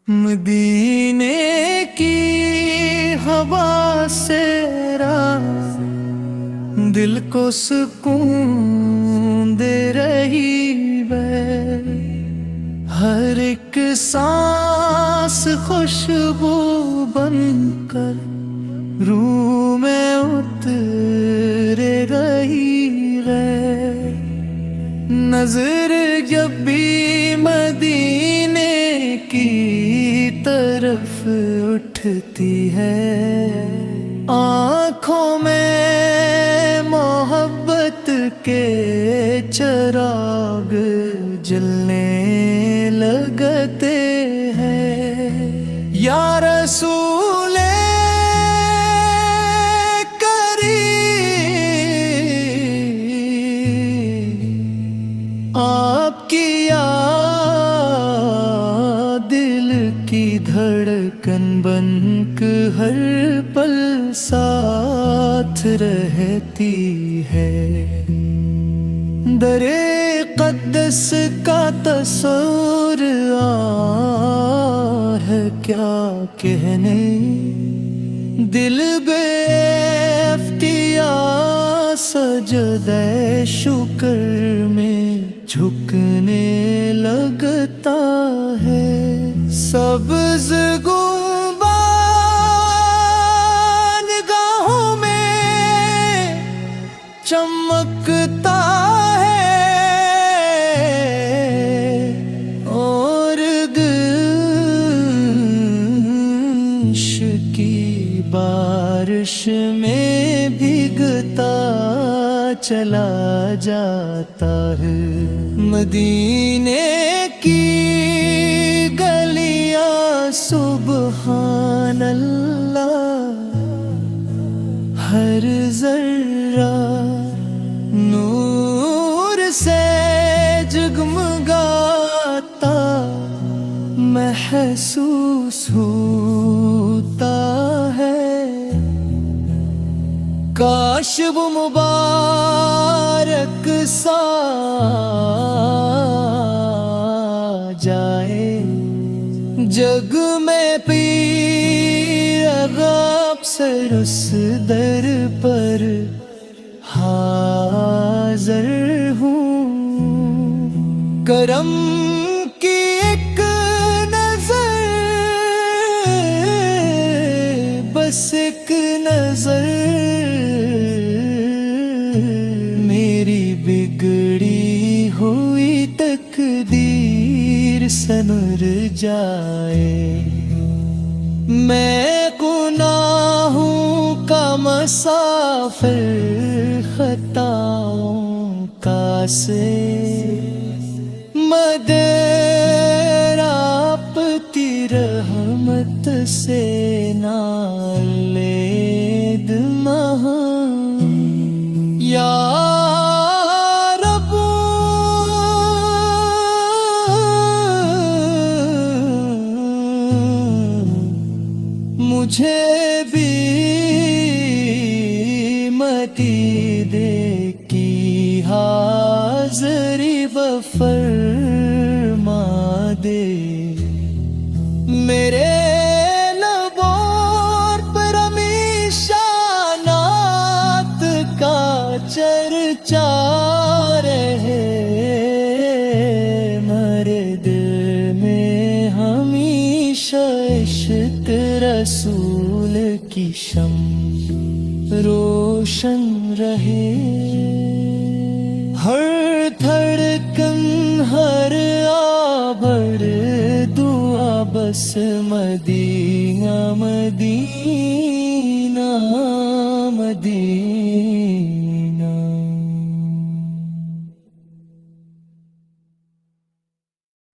مدینے کی ہوا سے دل کو سکون دے رہی ہے، ہر ایک سانس خوشبو بن کر روح میں اتر رہی ہے۔ نظر جب بھی مدینے کی طرف اٹھتی ہے، آنکھوں میں محبت کے چراغ جلنے لگتے ہیں۔ یا رسول کریم، آپ کی یاد دل کی دھڑکن بن کے ہر پل ساتھ رہتی ہے۔ در قدس کا تصور ہے کیا کہنے، دل بے اختیار سجدہ شکر میں جھکنے لگتا ہے۔ سبز گنبد نگاہوں میں چمکتا ہے، اور عشق کی بارش میں بھیگتا چلا جاتا ہے۔ مدینے کی گلیاں سبحان اللہ، ہر ذرہ نور سے جگمگاتا محسوس ہوتا ہے۔ کاش وہ مبارک سا جائے جگ میں پیر غاب سر اس در پر حاضر ہوں۔ کرم کی ایک نظر، بس ایک نظر میری بگڑی ہوئی تقدیر سنور جائے۔ میں گناہوں کا مسافر، خطاؤں کا سے مدر آپتی رحمت سے نالید مہاں۔ یا رب مجھے بھی متی دے کی حاضری بفرما دے۔ میرے لبوں پر ہمیشہ نعت کا چرچا رہے، میرے دل میں ہمیشہ عشق رسول کی شمع روشن رہے۔ ہر دھڑکن ہر آبر دعا بس مدینہ مدینہ مدینہ۔